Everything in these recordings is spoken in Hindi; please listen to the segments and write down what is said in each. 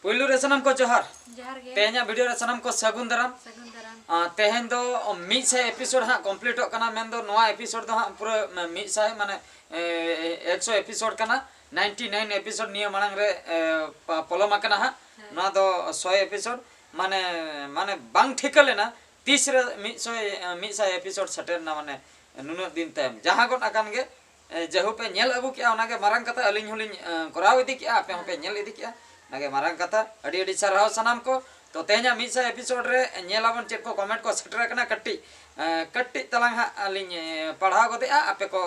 पुलु रे सनम को जोहार जोहार गे तेहना वीडियो रे सनम को सगुन दाराम तेहन दो मिसे एपिसोड हा कंप्लीट होकना मेन दो नवा एपिसोड दो हा पूरा मिसे माने 100 एपिसोड कना 99 एपिसोड निया मांग रे पलम आकना हा ना दो 100 एपिसोड माने माने बांग ठिकलेना 30 रे मिसे एपिसोड सटर ना माने नुनो दिन टाइम जहां गन आकान गे जहु पे नेल अगु किया ओनागे मारंग कथा अलिन हुलिन कराव इदी किया पे पे नेल इदी किया नागे मारंग कथा अडी अडी सरहाव सनाम को तो तेहना मिसा एपिसोड रे नेलाबन चेक को कमेंट को सेटर कना कट्टी कट्टी तलांग हा अलिन पढ़ाव गदे आपे को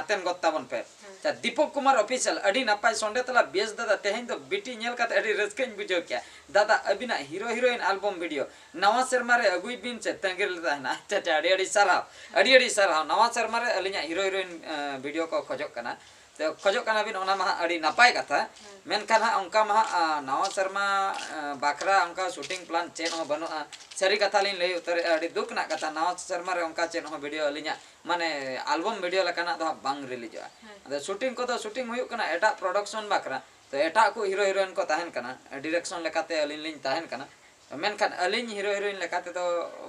आतेन गत्ताबन पे ता दीपक कुमार ऑफिशियल अडी नपाय संडे तला बेस दादा तेहन तो बिटी नेल कते अडी रस्कन बुझो क्या दादा अबिना हीरो हीरोइन एल्बम वीडियो नवा शर्मा रे अगुई बिन से तंगिर लेता है ना अच्छा अडी अडी सरहाव नवा शर्मा रे अलिना हीरो हीरोइन वीडियो को खोजक कना तो खोजक कना बिन ओना मा अडी नपाय कथा मेनखान हा अंका मा नवा शर्मा बाखरा अंका शूटिंग प्लान चेन हो बनो सरी कथा लिन लई उतर अडी दुख ना कथा नवा शर्मा रे अंका चेन हो वीडियो अलिना माने एल्बम वीडियो लकाना दो बांग रिलीज आ शूटिंग को तो शूटिंग हुई कना एटा प्रोडक्शन बाखरा तो एटा को हीरो हीरोइन को ताहन कना डायरेक्शन लेकाते अलिन लिन ताहन कना मेनखान अलिन हीरो हीरोइन लेकाते तो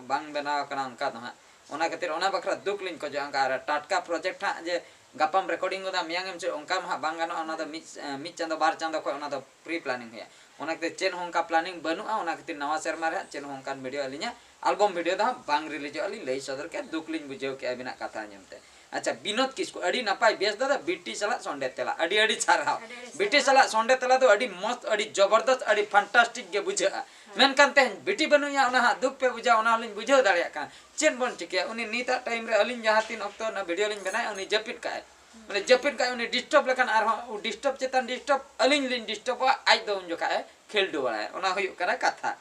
बांग बनाव कना अंका दो हा ओना खातिर ओना बखरा दुख लिन को जो अंका टाटका प्रोजेक्ट हा जे गापाम रिकॉर्डिंग दा मियांगम से ओंका मा बांग गानो ओना द मिच चांदो बार चांदो को ओना द प्री प्लानिंग है ओना के चेन होंका प्लानिंग बनुआ ओना खातिर नवा शर्मा रे चेन होंका वीडियो अलिnya एल्बम वीडियो दा बांग रिलीज अली लई सदर के दुख लिन बुझेव के अबिना कथा नेमते अच्छा विनोद किसको अडी नपाय बेस दादा बीटी सला संडे तेला अडी अडी छारहाव बीटी सला संडे तेला तो अडी मस्त अडी जबरदस्त अडी फैंटास्टिक के बुझा मेन कानते बीटी बनुया ओना दुख पे बुझा ओना लिन बुझेव दाड़िया का चेन बन टिके उनी नीता टाइम रे अलिन जहां तीन अक्तो ना वीडियो लिन बनाय उनी जपिट काय माने जपिट काय उनी डिस्टर्ब लेखान आर उ डिस्टर्ब चेतन डिस्टर्ब अलिन लिन डिस्टर्ब आज दो उन जो काय खेल दो बड़ा ओना हुयु करा कथा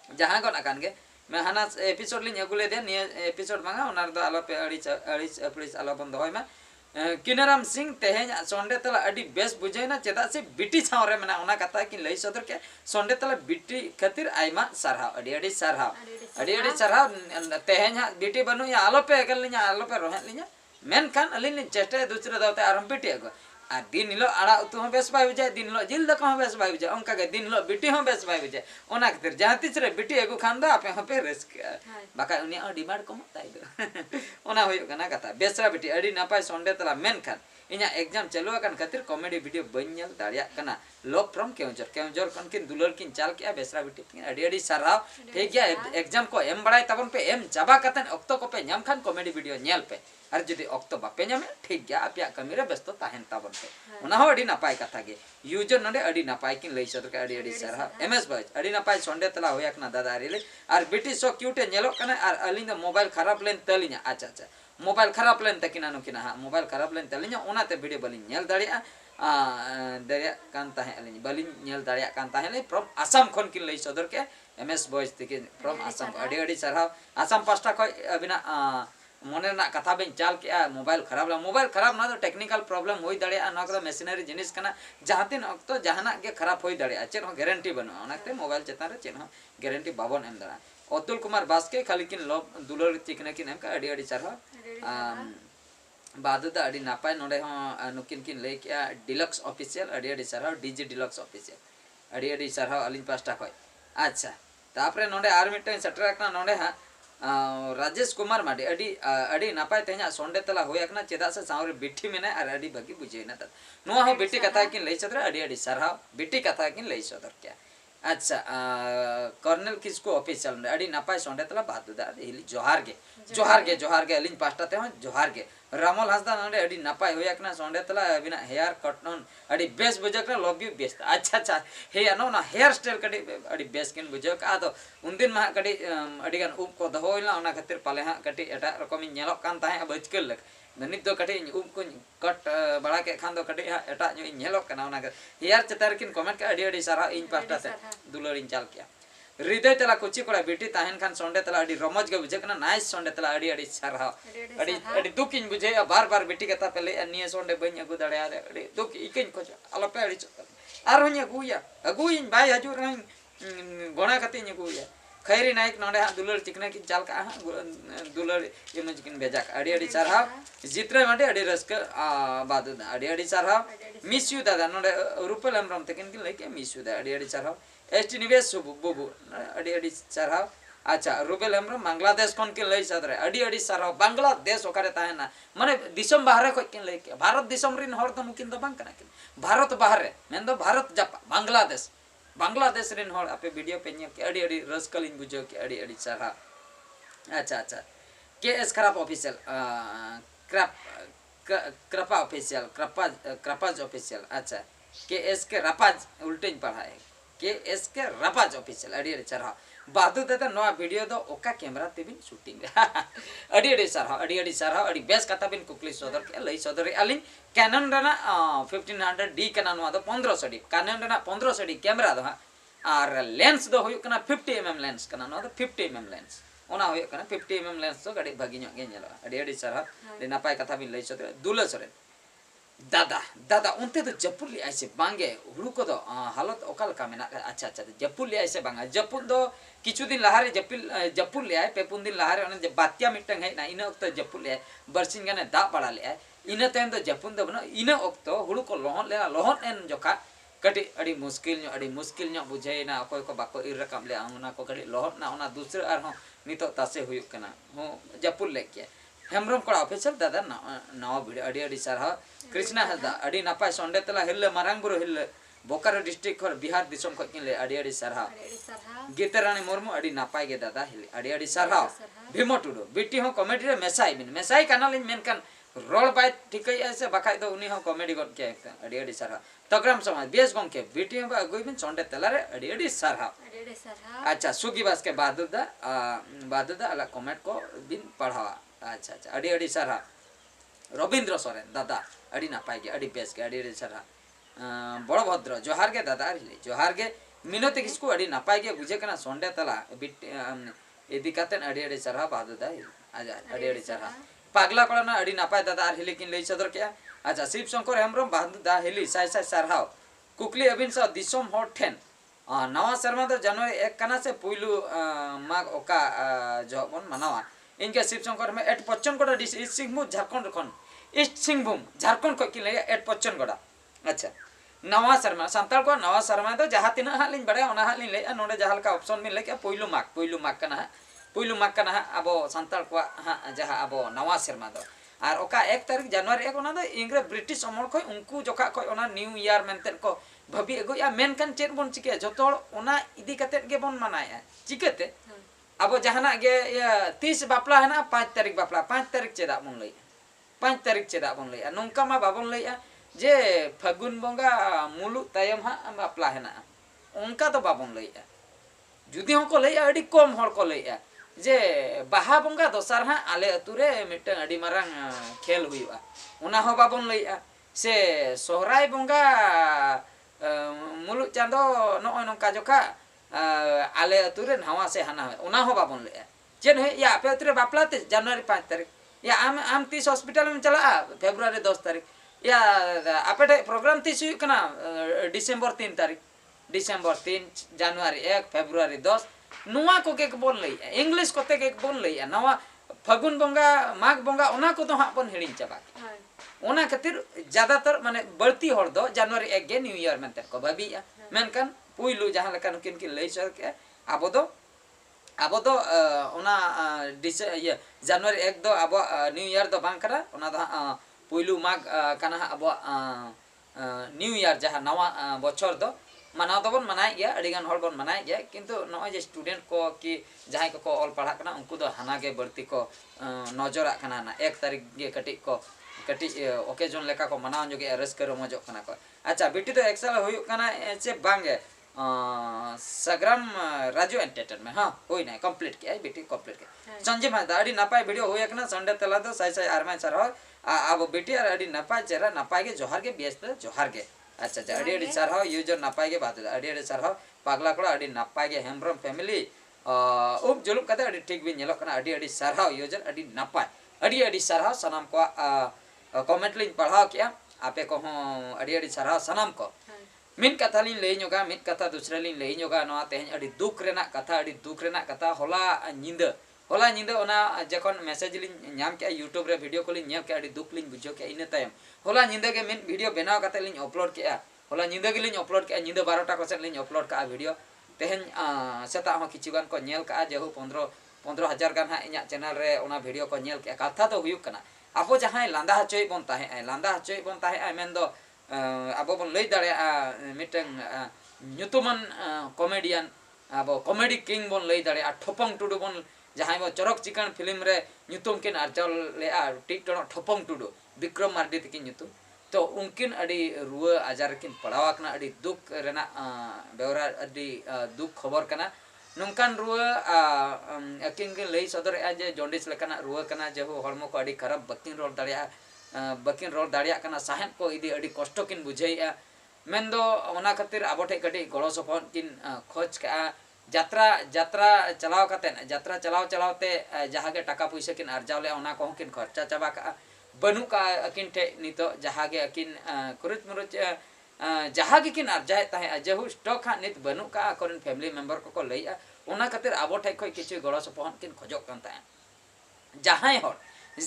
जहां गन अकान गे मैं हाना एपिसोड लिन अगुले दे निया एपिसोड मांगा ओनार दो आलो पे अड़ी प्लीज आलो बंद होय मा किनाराम सिंह तेहेन संडे तला अडी बेस बुझेना चेदा से बिटी छावरे मना ओना कथा कि लई सदर के संडे तला बिटी खातिर आइमा सरहाव अडी सरहाव तेहेन बिटी बनु या आलो पे अकल लिnya आलो पे रोहन लिnya मेन खान अलिन चेष्टा दूसरे दावते आरम बिटी अगो आ दिन हिलो आड़ा उतु हो बेस बाय बुझे दिन हिलो जिल दको हो बेस बाय बुझे ओंका के दिन हिलो बिटी हो बेस बाय बुझे ओना खातिर जहां तिस रे बिटी अगु खान दा आपे हपे रिस्क बाका उनी डिमांड कम ताई दो ओना होय कना कथा बेसरा बिटी अडी नापाय संडे तला मेन खान इना एग्जाम चालू अकन खातिर कॉमेडी वीडियो बन्यल दाड़िया कना लव फ्रॉम केउंजर कन किन दुलर किन चाल के बेसरा बिटी अडी अडी सरहाव ठीक गया एग्जाम को एम बड़ाय तबन पे एम चाबा कतन ऑक्तो को पे नाम खान कॉमेडी वीडियो नेल पे और जदि ऑक्तो बापे नामे ठीक गया आपया कमी रे व्यस्त ताहेन ताबन पे ओना हो अडी नापाय कथा गे यूजर नडे अडी नापाय किन लई सदर के अडी सरहाव एमएस बज अडी नापाय संडे तला होयाक ना दादा रिले और बिटी सो क्यूटे नेलो कना और अलिन मोबाइल खराब लेन तलिना अच्छा मोबाइल खराब लेन तकिना नुकिना हा मोबाइल खराब लेन तलिना ओनाते वीडियो बलिन नेल दाड़िया दाड़िया कान ताहे अलिन बलिन नेल दाड़िया कान ताहे ले फ्रॉम आसाम खन किन लई सदर के एमएस बॉयज तके फ्रॉम आसाम अडी सरहाव आसाम पास्टा खय अबिना मने ना कथा बेन चाल के मोबाइल खराब ना तो टेक्निकल प्रॉब्लम होई दाड़िया ना को मशीनरी जिनिस कना जहातिन अक्तो जहाना के खराब होई दाड़िया चेन हो गारंटी बनो ओनाते मोबाइल चेतान रे चेन हो गारंटी बाबन एम दाड़ा अतुल कुमार बास्के खाली किन लव दुलर चिकना किन एम का अडी सरहाव बादुदा अडी नापाय नोडे हो नुकिन किन लई के डिलक्स ऑफिशियल अडी सरहाव डीजे डिलक्स ऑफिशियल अडी सरहाव अलिन पास्टा खय अच्छा तापरे नोडे आर मिटन सटराकना नोडे हा राजेश कुमार माडी अडी नापाय तेहना संडे तला होयाकना चेदा से सावरे बिठी मेना और अडी भागी बुझेना त नो हो बिटी कथा किन लई सदर अडी सरहाव बिटी कथा किन लई सदर क्या अच्छा कर्नल किसको ऑफिशियल अडी नापाय संडे तला बादुदा हिली जोहार गे अलिन पास्टा ते हो जोहार गे रामल हंसदा नडे अडी नापाय होयाकना संडे तला बिना हेयर कटन अडी बेस बुझकना लव यू बेस अच्छा हे नो ना हेयर स्टाइल कडी अडी बेस किन बुझक आ तो उनदिन मा कडी अडी गान उप को दहोइला ओना खातिर पाले हा कटी एटा रकम नेलक कान ताहे बचकल लक नित दो कटी उप को कट बड़ा के खान दो कटी हा एटा नेलक कना ओना हेयर चतार किन कमेंट का अडी सारा इन पास्टा से दुलर इन चाल किया हृदय तला कुची कोड़ा बेटी ताहन खान संडे तला अडी रमज गे बुझे कना नाइस संडे तला अडी सरहाव अडी दुकिन बुझे बार बिटी कथा पेले निये संडे बኝ अगु दाड़े अडी दुक इकिन को आलो पे अडी आर होnya गुया अगुइन बाय हजू रही गोणा कते गुया खैरी नायक नोडे हा दुलर चिकना की चाल का हा दुलर इमेज किन बेजा अड़ी अड़ी सरहा जित्रे माटे अड़ी रस्क बादु अड़ी अड़ी सरहा मिस यू दादा नोडे रूपल हमरम तकिन किन लेके मिस यू दा अड़ी अड़ी सरहा एसटी निवेश बुबु अड़ी अड़ी सरहा अच्छा रूबेल हमरम बांग्लादेश कोन किन लई सदरे अड़ी अड़ी सरहा बांग्लादेश ओकारे ताहेना माने दिसम बाहरे को किन लेके भारत दिसम रिन हर तो मुकिन दो बांग कना किन भारत बाहरे मेन दो भारत जापा बांग्लादेश बांग्लादेश रिन हर आपे वीडियो पे के अड़ी अड़ी रसकलिन बुझो के अड़ी अड़ी सरहा अच्छा अच्छा के एस खराब ऑफिशियल कृपा ऑफिशियल कृपाज ऑफिशियल अच्छा के एस के रपाज उल्टे पढ़ा है के एस के रपाज ऑफिशियल अड़ी अड़ी सरहा बादू दादा नवा वीडियो दो ओका कैमरा ते बिन शूटिंग अड़ी अड़ी सरहा अड़ी बेस कथा बिन कुकली सदर के लई सदर अलिन कैनन रना 1500D कना नवा दो 1500D कैनन रना 1500D कैमरा दो और लेंस दो हुयु कना 50mm लेंस कना नवा दो 50mm लेंस ओना हुयु कना 50mm लेंस दो गडी भागी ᱧᱚᱜ गे ñeloa अड़ी सरहा ले नापाय कथा बिन लई सदर दुला सरे दादा दादा उनते तो जपुल ले ऐसे बांगे हुड़ू को दो हालत ओकाल का मेना अच्छा अच्छा जपुल ले ऐसे बांगा जपुल दो किछु दिन लहारे जपुल ले आए पेपुन दिन लहारे ओने जे बात्या मिटंग है ना इन वक्त जपुल ले बरसिन गाने दा पड़ा ले इन तयन दो जपुल दो बनो इन वक्त हुड़ू को लोहन एन जोखा कटी अड़ी मुश्किल ᱧᱚᱜ बुझे ना अकोय को बाको इर रकम ले ओना को कटी लोहन ना ओना दूसरे आर हो नितो तासे हुयु कना हो जपुल ले के हेमरम कोड़ा ऑफिशियल दादा नवा वीडियो अड़ी अड़ी सरहा कृष्णा हसदा अड़ी नापाय संडे तला हिल्ले मारांगबुरु हिल्ले बोकारो डिस्ट्रिक्ट खर बिहार दिसम ख किन ले अड़ी अड़ी सरहा गीतारानी मुर्मू अड़ी नापाय गे दादा हिल्ले अड़ी अड़ी सरहा भीमो टुडू बिटी हो कॉमेडी रे मेसाई काना लिन मेनकान रोल बाय ठिकई ऐसे बखाय दो उनी हो कॉमेडी गट के अड़ी अड़ी सरहा तगराम समाज बेस गंके बिटी हो अगुई बिन संडे तला रे अड़ी अड़ी सरहा अच्छा सुगी बास के बादुदा अला कमेंट को बिन पढ़ावा अच्छा अच्छा अड़ी अड़ी सरहा रविंद्र सोरेन दादा अड़ी नापाय गे अड़ी बेस के अड़ी अड़ी सरहा बड़भद्र जोहार गे दादा अड़ी जोहार गे मिनती किसको अड़ी नापाय गे बुझे कना संडे तला बिट इदी कातेन अड़ी अड़ी सरहा बादुदा आजा अड़ी अड़ी सरहा पागला कोना अड़ी नापाय दादा आर हिली किन लई सदर के अच्छा शिव शंकर हेमरम बादुदा हिली साय साय सरहाव कुकली अबिन सा दिसम हॉट 10 नवा शर्मा दो जनवरी 1 कना से पुइलू माग ओका जबन मनावा इनके शिव शंकर में 8 पच्चन गोड़ा ईस्ट सिंहभूम झारखंड को कि लय 8 पच्चन गोड़ा अच्छा नवा शर्मा संताल को नवा शर्मा दो जहां तिना हा लिन बड़े ओना हा लिन लय नोडे जहाल का ऑप्शन मिल के पुइलू माग कना अबो संताल को हा जहां अबो नवा शर्मा दो और ओका 1 तारीख जनवरी 1 ओना दो इंग्रेज ब्रिटिश अमल को उनको जोखा को ओना न्यू ईयर मेंटेन को भाभी एगोया मेनकान चेत बोन चिके जतोड़ ओना इदी कतेत गे बोन मनाया चिकेते अब जहाना गे 30 बापला है ना 5 तारीख बापला 5 तारीख चेदा बोन लई 5 तारीख चेदा बोन लई नोंका मा बाबोन लई जे फागुन बंगा मुलु तायम हा बापला है ना उनका तो बाबोन लई जुदी हो को लई अडी कम हर को लई जे बाहा बंगा दोसार हा आले अतुरे मिटन अडी मारंग खेल हुईवा उना हो बाबोन लई से सोहराय बंगा मुलु चांदो नो नोंका जोखा आले अतुरे नवा से हाना उना हो बाबोन ले चेन है या पे अतुरे बापलाते जनवरी 5 तारीख या आम 30 हॉस्पिटल में चला फेब्रुआरी 10 तारीख या आपे प्रोग्राम 30 हुई कना डिसेंबर 3 तारीख डिसेंबर 3 जनवरी 1 फेब्रुआरी 10 नुआ को के बोल लई इंग्लिश कोते के बोल लई नवा फागुन बंगा माघ बंगा उना को तो हा बन हिडिन चाबा ओना खातिर ज्यादातर माने बढ़ती हर दो जनवरी 1 गे न्यू ईयर मेंते को भाबिया मेनकान पुइलु जहां लका किन किन लई सर के आबो दो ओना जनवरी 1 दो आबो न्यू ईयर दो बांग करा ओना दो पुइलु माघ कना आबो न्यू ईयर जहां नवा बछर दो मनाव दबन मनाय गया अडिगान हर बन मनाय गया किंतु नय जे स्टूडेंट को कि जहां को ऑल पढ़ा कना उनको दो हाना गे बढ़ती को नजरा कना ना 1 तारीख गे कटी ओकेजन लेका को मनाव जोगे रस्क रमजो कना को अच्छा बेटी तो एक्सल हुयु कना से बांगे सग्राम राजू एंटरटेनमेंट हां होई ना कंप्लीट के बेटी कंप्लीट के संजय मा दाडी नापाय वीडियो होय कना संडे तला दो साई साई आरमा सर हो अब बेटी अडी नापाय चेहरा नापाय के जोहार के बेस जोहार के अच्छा अच्छा अडी अडी सर हो यूजर नापाय के बात अडी अडी सर हो पागला कोड़ा अडी नापाय के हेमब्रम फैमिली उप जुलुप कते अडी ठीक भी नेलो कना अडी अडी सर हो यूजर अडी नापाय अडी सर हो सनाम को कमेंट लिंक पढ़ाओ क्या आपे को अडी सर हो सनाम को मिन कथा लिन लई नोगा मिन कथा दूसरा लिन लई नोगा नोआ तेहन अडी दुख रेना कथा होला निंदा ओना जखन मैसेज लिन नाम के यूट्यूब रे वीडियो को लिन नेल के अडी दुख लिन बुझो के इन तायम होला निंदा के मिन वीडियो बनाव कते लिन अपलोड के होला निंदा के लिन अपलोड के निंदा 12टा कोसे लिन अपलोड का वीडियो तेहन सेता हो किछुगान को नेल का जेहु 15,000 गान हा इnya चैनल रे ओना वीडियो को नेल के कथा तो हुयुक कना आबो जहां लांदा हचोय बोन ताहे मेन दो आबो बोन लई दाड़े मिटंग न्यूतुमन कॉमेडियन आबो कॉमेडी किंग बोन लई दाड़े ठोपंग टुडू बोन जहां बो चरक चिकन फिल्म रे न्यूतुम किन अर्जाव ले टिकटोक ठोपंग टुडू विक्रम मार्डी तकिन न्यूतुम तो उनकिन अडी रुआ आजार किन पड़ावा कना अडी दुख रेना बेवरा अडी दुख खबर कना नोंकान रुआ अकिन के लई सदर जे जॉन्डिस लेकाना रुआ कना जेहु हड़मो को अडी खराब बकिन रोल दाड़िया कना साहेन को इदी अडी कष्ट किन बुझाइया मेनदो ओना खातिर आबो ठे कटी गड़ो सपोन किन खोज का जात्रा चलाव ते जहाँ के टाका पैसा किन अर्जाव ले ओना को किन खर्चा चाबा का बनु का अकिन ठे नितो जहाँ के अकिन कुरुच मुरुच जहाँ के किन अर्जाए ताहे जेहु स्टॉक हा नित बनु का अकोरन फैमिली मेंबर को लईया ओना खातिर आबो ठे खय किछु गड़ो सपोन किन खोजक कान ताहे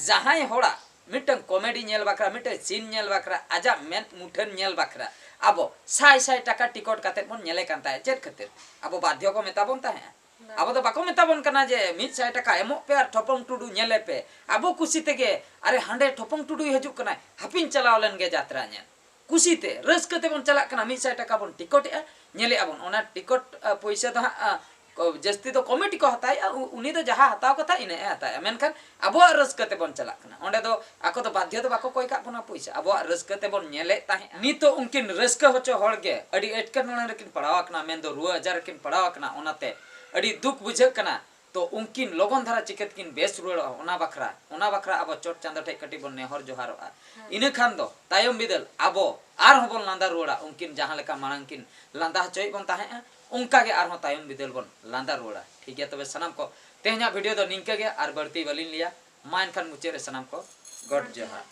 जहां होड़ा मिटन कॉमेडी नेल बाकरा मिटन सीन नेल बाकरा आजा मेन मुठन नेल बाकरा आबो साय टाका टिकट काते बन नेले कान ताहे चेत खातिर आबो बाध्य को मेता बोन ताहे आबो तो बाको मेता बोन कना जे 100 टाका एमो पे और ठोपंग टुडू नेले पे आबो खुशी तेगे अरे हांडे ठोपंग टुडू हजू कना हापिन चलाव लन गे यात्रा ने खुशी ते रस कते बन चला कना 100 टाका बन टिकट नेले आबन ओना टिकट पैसा तो जस्ती तो कमिटी को हताय उनी तो जहाँ हताव कथा इने हताय मेनखान अबो रस कते बन चला कना ओंडे दो आको तो बाध्य तो बाको कोई का बना पैसा अबो रस कते बन नेले ताहे नी तो उनकिन रस होचो हड़गे अडी एटकनोने रेकिन पड़ावा कना मेन दो रुआ हजार किन पड़ावा कना ओनाते अडी दुख बुझे कना तो उनकिन लगन धारा चिकेत किन बेस रुड़ा ओना बखरा अबो चोट चांदो ठे कटी बन नेहर जोहारोआ इने खान दो तायम बिदल अबो आर हबन लांदा रुड़ा उनकिन जहां लेका मांग किन लांदा चोय बन ताहे उनका के आर तायम बिदल बन लांदा रुड़ा ठीक है तबे सनाम को तेहना वीडियो दो निंके गे आर बढ़ती बलिन लिया मा एनखान मुचे रे सनाम को गॉड जोहार।